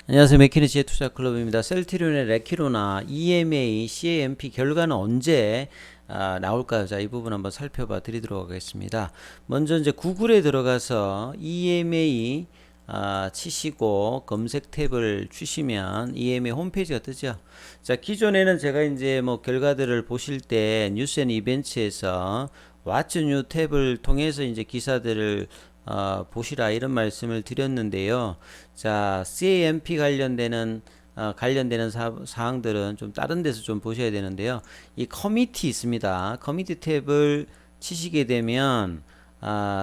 안녕하세요. 맥키니치의 투자클럽입니다. 셀트리온의 레키로나, EMA, CAMP 결과는 언제 나올까요? 자, 이 부분 한번 살펴봐 드리도록 하겠습니다. 먼저 이제 구글에 들어가서 EMA 치시고 검색 탭을 추시면 EMA 홈페이지가 뜨죠. 자, 기존에는 제가 이제 뭐 결과들을 보실 때 뉴스 앤 이벤트에서 What's New 탭을 통해서 이제 기사들을 보시라 이런 말씀을 드렸는데요. 자, CAMP 관련되는 사항들은 좀 다른 데서 좀 보셔야 되는데요. 이 커미티 있습니다. 커미티 탭을 치시게 되면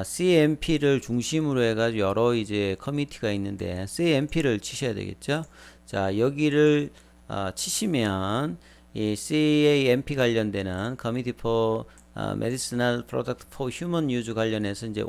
CAMP를 중심으로 해가지고 여러 이제 커미티가 있는데 CAMP를 치셔야 되겠죠. 자, 여기를 치시면 이 CAMP 관련되는 Committee for Medicinal Product for Human Use 관련해서 이제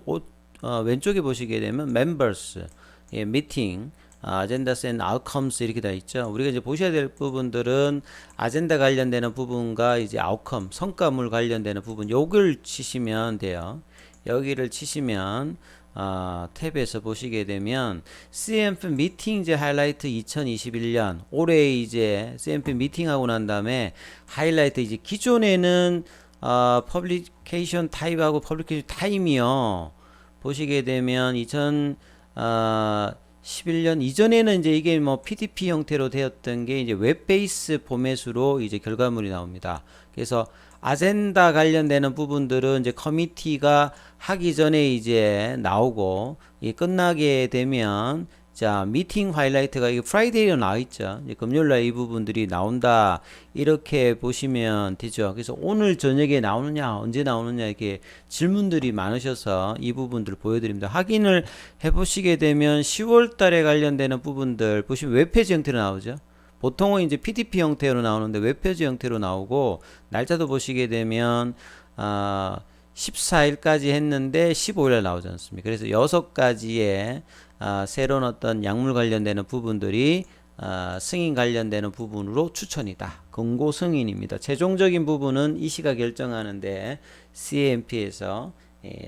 왼쪽에 보시게 되면 Members, 예, Meeting, Agendas and Outcomes 이렇게 다 있죠. 우리가 이제 보셔야 될 부분들은 아젠다 관련되는 부분과 이제 아웃컴, 성과물 관련되는 부분 요걸 치시면 돼요. 여기를 치시면 탭에서 보시게 되면 CMP 미팅 이제 하이라이트 2021년 올해 이제 CMP 미팅하고 난 다음에 하이라이트 이제 기존에는 퍼블리케이션 타입하고 퍼블리케이션 타임이요. 보시게 되면 2011년 이전에는 이제 이게 뭐 PDP 형태로 되었던 게 이제 웹 베이스 포맷으로 이제 결과물이 나옵니다. 그래서 아젠다 관련되는 부분들은 이제 커미티가 하기 전에 이제 나오고 이 끝나게 되면 자 미팅 하이라이트가 이게 프라이데이로 나와 있죠. 이제 금요일날 이 부분들이 나온다 이렇게 보시면 되죠. 그래서 오늘 저녁에 나오느냐 언제 나오느냐 이렇게 질문들이 많으셔서 이 부분들 보여드립니다. 확인을 해보시게 되면 10월달에 관련되는 부분들 보시면 웹페이지 형태로 나오죠. 보통은 이제 PDP 형태로 나오는데 웹페이지 형태로 나오고 날짜도 보시게 되면 14일까지 했는데 15일에 나오지 않습니까? 그래서 6가지의 새로운 어떤 약물 관련되는 부분들이 승인 관련되는 부분으로 추천이다. 권고 승인입니다. 최종적인 부분은 이시가 결정하는데 CMP에서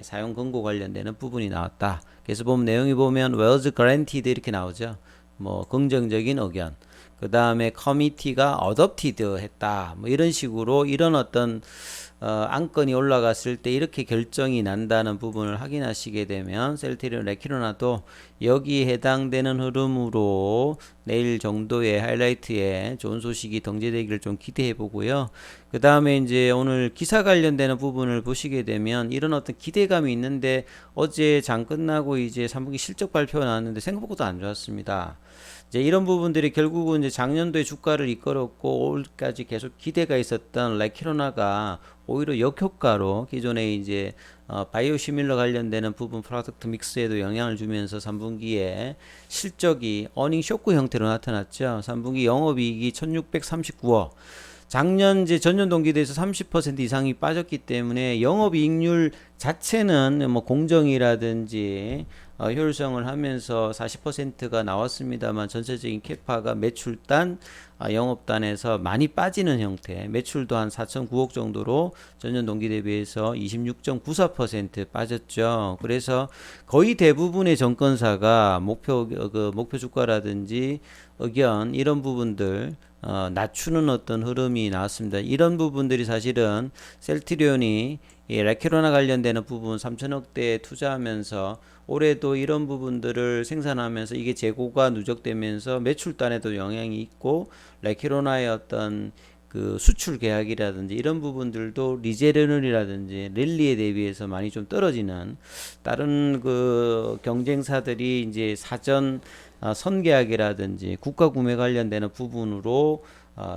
사용 권고 관련되는 부분이 나왔다. 그래서 보면 내용이 보면 was granted 이렇게 나오죠. 뭐 긍정적인 의견. 그 다음에 커미티가 어댑티드 했다. 뭐 이런 식으로 이런 어떤 안건이 올라갔을 때 이렇게 결정이 난다는 부분을 확인하시게 되면 셀트리온 레키로나도 여기에 해당되는 흐름으로 내일 정도의 하이라이트에 좋은 소식이 등재되기를 좀 기대해 보고요. 그 다음에 이제 오늘 기사 관련되는 부분을 보시게 되면 이런 어떤 기대감이 있는데 어제 장 끝나고 이제 3분기 실적 발표가 나왔는데 생각보다 안 좋았습니다. 이제 이런 부분들이 결국은 이제 작년도에 주가를 이끌었고 올까지 계속 기대가 있었던 레키로나가 오히려 역효과로 기존에 이제 바이오시밀러 관련되는 부분 프로덕트 믹스에도 영향을 주면서 3분기에 실적이 어닝 쇼크 형태로 나타났죠. 3분기 영업이익이 1639억. 작년 이제 전년 동기 대해서 30% 이상이 빠졌기 때문에 영업이익률 자체는 뭐 공정이라든지 효율성을 하면서 40%가 나왔습니다만 전체적인 캐파가 매출단 영업단에서 많이 빠지는 형태 매출도 한 4,009억 정도로 전년 동기 대비해서 26.94% 빠졌죠. 그래서 거의 대부분의 정권사가 목표 주가라든지 의견 이런 부분들 낮추는 어떤 흐름이 나왔습니다. 이런 부분들이 사실은 셀트리온이 레키로나 관련되는 부분 3천억대에 투자하면서 올해도 이런 부분들을 생산하면서 이게 재고가 누적되면서 매출단에도 영향이 있고 레키로나의 어떤 그 수출 계약이라든지 이런 부분들도 리제르놀이라든지 랠리에 대비해서 많이 좀 떨어지는 다른 그 경쟁사들이 이제 사전 선계약이라든지 국가 구매 관련되는 부분으로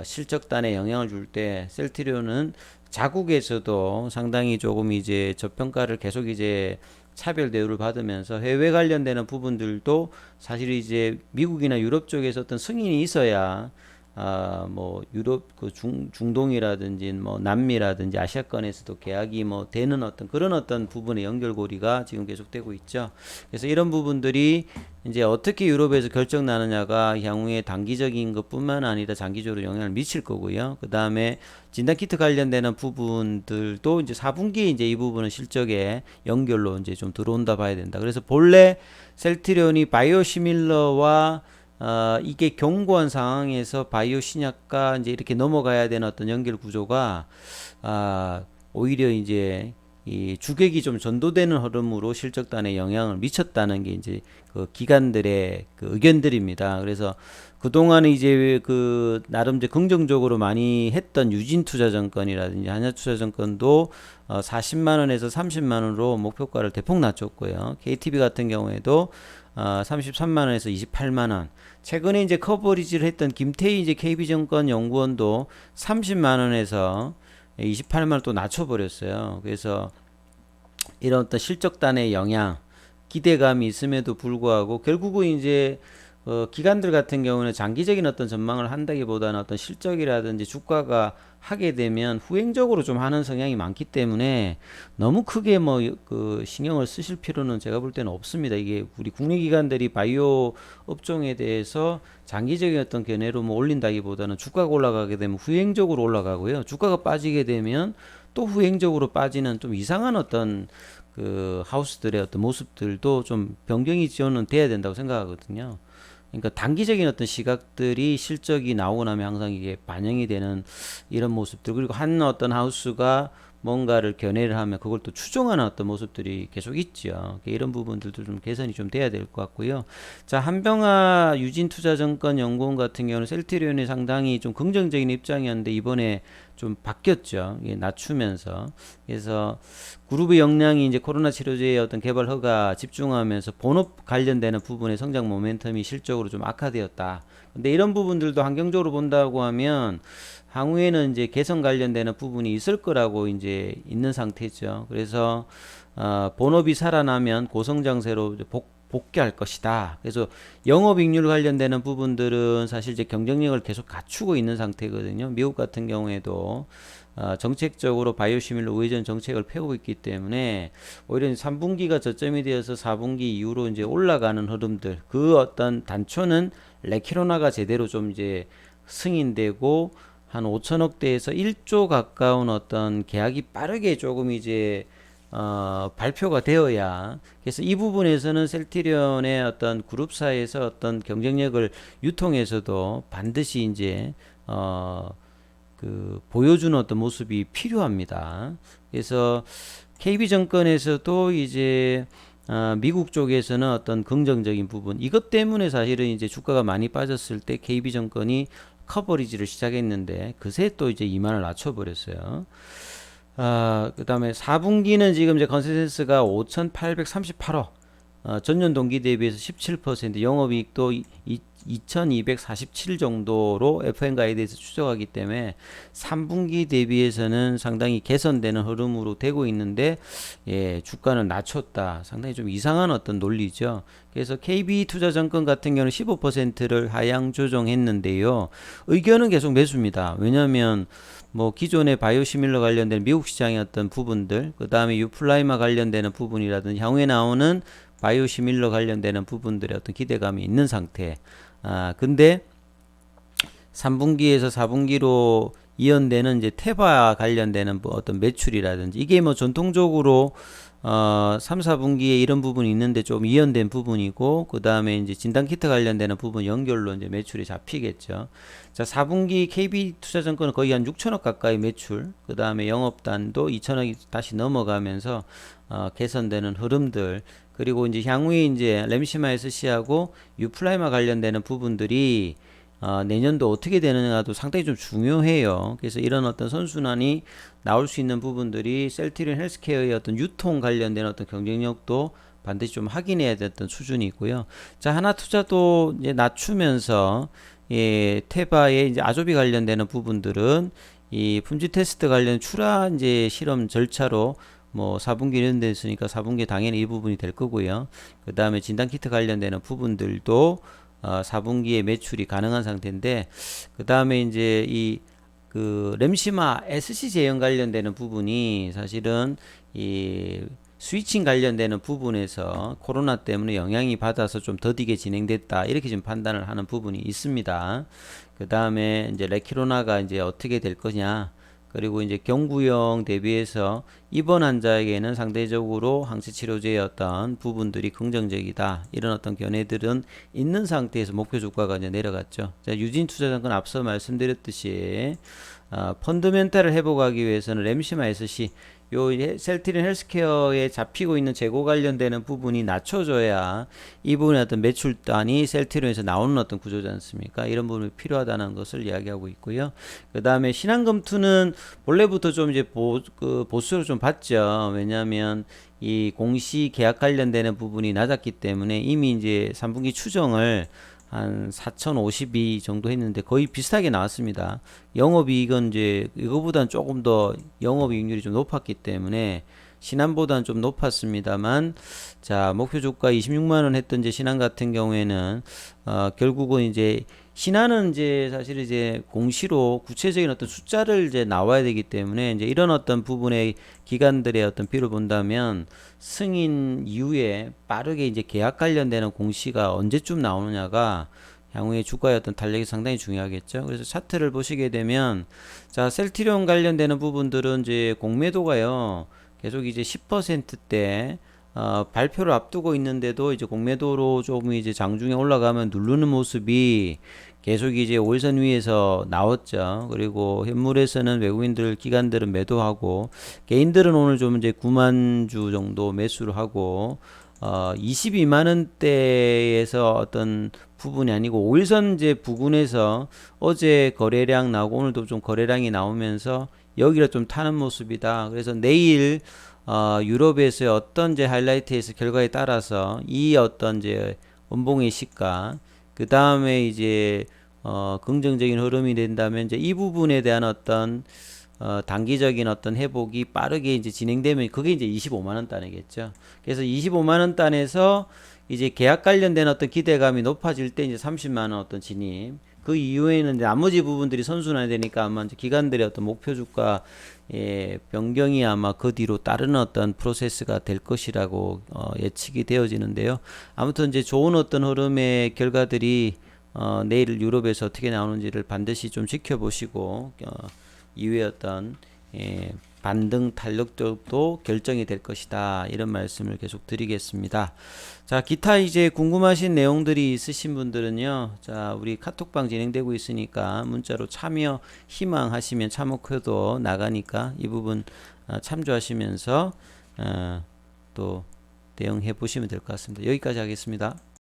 실적단에 영향을 줄 때 셀트리온은 자국에서도 상당히 조금 이제 저평가를 계속 이제 차별 대우를 받으면서 해외 관련되는 부분들도 사실 이제 미국이나 유럽 쪽에서 어떤 승인이 있어야 뭐 유럽 그 중동이라든지 뭐 남미라든지 아시아권에서도 계약이 뭐 되는 어떤 그런 어떤 부분의 연결고리가 지금 계속되고 있죠. 그래서 이런 부분들이 이제 어떻게 유럽에서 결정 나느냐가 향후에 단기적인 것뿐만 아니라 장기적으로 영향을 미칠 거고요. 그 다음에 진단키트 관련되는 부분들도 이제 4분기에 이제 이 부분은 실적에 연결로 이제 좀 들어온다 봐야 된다. 그래서 본래 셀트리온이 바이오시밀러와 이게 견고한 상황에서 바이오 신약과 이제 이렇게 넘어가야 되는 어떤 연결 구조가 오히려 이제 이 주객이 좀 전도되는 흐름으로 실적단에 영향을 미쳤다는 게 이제 그 기관들의 그 의견들입니다. 그래서 그동안에 이제 그 나름 이제 긍정적으로 많이 했던 유진투자증권이라든지 한화투자증권도 40만 원에서 30만 원으로 목표가를 대폭 낮췄고요. KTB 같은 경우에도 33만 원에서 28만 원. 최근에 이제 커버리지를 했던 김태희 이제 KB증권 연구원도 30만 원에서 28만 원 또 낮춰버렸어요. 그래서 이런 어떤 실적단의 영향, 기대감이 있음에도 불구하고 결국은 이제 기관들 같은 경우는 장기적인 어떤 전망을 한다기보다는 어떤 실적이라든지 주가가 하게 되면 후행적으로 좀 하는 성향이 많기 때문에 너무 크게 뭐 그 신경을 쓰실 필요는 제가 볼 때는 없습니다. 이게 우리 국내 기관들이 바이오 업종에 대해서 장기적인 어떤 견해로 뭐 올린다기보다는 주가가 올라가게 되면 후행적으로 올라가고요. 주가가 빠지게 되면 또 후행적으로 빠지는 좀 이상한 어떤 그 하우스들의 어떤 모습들도 좀 변경이 지원은 돼야 된다고 생각하거든요. 그러니까 단기적인 어떤 시각들이 실적이 나오고 나면 항상 이게 반영이 되는 이런 모습들, 그리고 한 어떤 하우스가 뭔가를 견해를 하면 그걸 또 추종하는 어떤 모습들이 계속 있죠. 이런 부분들도 좀 개선이 좀 돼야 될 것 같고요. 자, 한병화 유진투자증권연구원 같은 경우는 셀트리온이 상당히 좀 긍정적인 입장이었는데 이번에 좀 바뀌었죠. 이게 낮추면서. 그래서 그룹의 역량이 이제 코로나 치료제의 어떤 개발 허가 집중하면서 본업 관련되는 부분의 성장 모멘텀이 실적으로 좀 악화되었다. 근데 이런 부분들도 환경적으로 본다고 하면 향후에는 이제 개선 관련되는 부분이 있을 거라고 이제 있는 상태죠. 그래서 본업이 살아나면 고성장세로 복귀할 것이다. 그래서 영업이익률 관련되는 부분들은 사실 이제 경쟁력을 계속 갖추고 있는 상태거든요. 미국 같은 경우에도 정책적으로 바이오시밀러 우회전 정책을 펴고 있기 때문에 오히려 3분기가 저점이 되어서 4분기 이후로 이제 올라가는 흐름들, 그 어떤 단초는 레키로나가 제대로 좀 이제 승인되고 한 5천억대에서 1조 가까운 어떤 계약이 빠르게 조금 이제 발표가 되어야, 그래서 이 부분에서는 셀티리온의 어떤 그룹사에서 어떤 경쟁력을 유통에서도 반드시 이제 그 보여주는 어떤 모습이 필요합니다. 그래서 KB증권에서도 이제 미국 쪽에서는 어떤 긍정적인 부분, 이것 때문에 사실은 이제 주가가 많이 빠졌을 때 KB증권이 커버리지를 시작했는데 그새 또 이제 2만을 낮춰버렸어요. 그 다음에 4분기는 지금 이제 컨센서스가 5,838억, 전년 동기 대비해서 17%, 영업이익도 2,247 정도로 FM 가이드에서 추정하기 때문에 3분기 대비해서는 상당히 개선되는 흐름으로 되고 있는데, 예, 주가는 낮췄다. 상당히 좀 이상한 어떤 논리죠. 그래서 KB투자증권 같은 경우는 15%를 하향 조정했는데요. 의견은 계속 매수입니다. 왜냐하면 뭐 기존의 바이오시밀러 관련된 미국 시장의 어떤 부분들, 그 다음에 유플라이마 관련되는 부분이라든지 향후에 나오는 바이오시밀러 관련되는 부분들의 어떤 기대감이 있는 상태. 근데 3분기에서 4분기로 이연되는 이제 테바 관련되는 뭐 어떤 매출이라든지 이게 뭐 전통적으로 3, 4분기에 이런 부분이 있는데 좀 이연된 부분이고, 그 다음에 이제 진단키트 관련되는 부분 연결로 이제 매출이 잡히겠죠. 자, 4분기 KB투자증권은 거의 한 6천억 가까이 매출, 그 다음에 영업단도 2천억이 다시 넘어가면서 개선되는 흐름들, 그리고 이제 향후에 이제 램시마 SC하고 유플라이마 관련되는 부분들이 내년도 어떻게 되느냐도 상당히 좀 중요해요. 그래서 이런 어떤 선순환이 나올 수 있는 부분들이 셀트리온 헬스케어의 어떤 유통 관련된 어떤 경쟁력도 반드시 좀 확인해야 됐던 수준이 있고요. 자, 하나투자도 이제 낮추면서, 예, 테바의 이제 아조비 관련되는 부분들은 이 품질 테스트 관련 출하 이제 실험 절차로 뭐 4분기 이런 데 있으니까 4분기 당연히 이 부분이 될 거고요. 그 다음에 진단키트 관련되는 부분들도 4분기에 매출이 가능한 상태인데, 그 다음에 이제 이 그 램시마 SC 제형 관련되는 부분이 사실은 이 스위칭 관련되는 부분에서 코로나 때문에 영향이 받아서 좀 더디게 진행됐다, 이렇게 좀 판단을 하는 부분이 있습니다. 그 다음에 이제 레키로나가 이제 어떻게 될 거냐, 그리고 이제 경구형 대비해서 입원 환자에게는 상대적으로 항체치료제의 어떤 부분들이 긍정적이다. 이런 어떤 견해들은 있는 상태에서 목표 주가가 이제 내려갔죠. 자, 유진투자증권 앞서 말씀드렸듯이 펀더멘탈을 회복하기 위해서는 램시마 SC 요 셀트리온 헬스케어에 잡히고 있는 재고 관련되는 부분이 낮춰져야 이 부분의 어떤 매출단이 셀트리온에서 나오는 어떤 구조지 않습니까? 이런 부분이 필요하다는 것을 이야기하고 있고요. 그 다음에 신한금투는 본래부터 좀 이제 보수를 좀 봤죠. 왜냐하면 이 공시 계약 관련되는 부분이 낮았기 때문에 이미 이제 3분기 추정을 한 4,052 정도 했는데 거의 비슷하게 나왔습니다. 영업이익은 이제 이거보다는 조금 더 영업이익률이 좀 높았기 때문에 신한보다는 좀 높았습니다만, 자, 목표 주가 26만원 했던 이제 신한 같은 경우에는 결국은 이제 신한은 이제 사실 이제 공시로 구체적인 어떤 숫자를 이제 나와야 되기 때문에 이제 이런 어떤 부분의 기관들의 어떤 비를 본다면 승인 이후에 빠르게 이제 계약 관련되는 공시가 언제쯤 나오느냐가 향후의 주가의 어떤 탄력이 상당히 중요하겠죠. 그래서 차트를 보시게 되면 자, 셀트리온 관련되는 부분들은 이제 공매도가요. 계속 이제 10%대 발표를 앞두고 있는데도 이제 공매도로 조금 이제 장중에 올라가면 누르는 모습이 계속 이제 5일선 위에서 나왔죠. 그리고 현물에서는 외국인들 기관들은 매도하고 개인들은 오늘 좀 이제 9만 주 정도 매수를 하고 22만 원대에서 어떤 부분이 아니고 5일선 이제 부근에서 어제 거래량 나오고 오늘도 좀 거래량이 나오면서 여기를 좀 타는 모습이다. 그래서 내일 유럽에서의 어떤 이제 하이라이트에서 결과에 따라서 이 어떤 이제 원봉의 시가 그 다음에 이제 긍정적인 흐름이 된다면 이제 이 부분에 대한 어떤 단기적인 어떤 회복이 빠르게 이제 진행되면 그게 이제 25만 원 단이겠죠. 그래서 25만 원 단에서 이제 계약 관련된 어떤 기대감이 높아질 때 이제 30만 원 어떤 진입. 그 이후에는 이제 나머지 부분들이 선순환이 되니까 아마 이제 기관들의 어떤 목표 주가 변경이 아마 그 뒤로 따르는 어떤 프로세스가 될 것이라고 예측이 되어지는데요. 아무튼 이제 좋은 어떤 흐름의 결과들이 내일 유럽에서 어떻게 나오는지를 반드시 좀 지켜보시고 이후에 어떤 반등 탄력도 결정이 될 것이다. 이런 말씀을 계속 드리겠습니다. 자, 기타 이제 궁금하신 내용들이 있으신 분들은요. 자, 우리 카톡방 진행되고 있으니까 문자로 참여 희망하시면 참여코도 나가니까 이 부분 참조하시면서 또 대응해 보시면 될 것 같습니다. 여기까지 하겠습니다.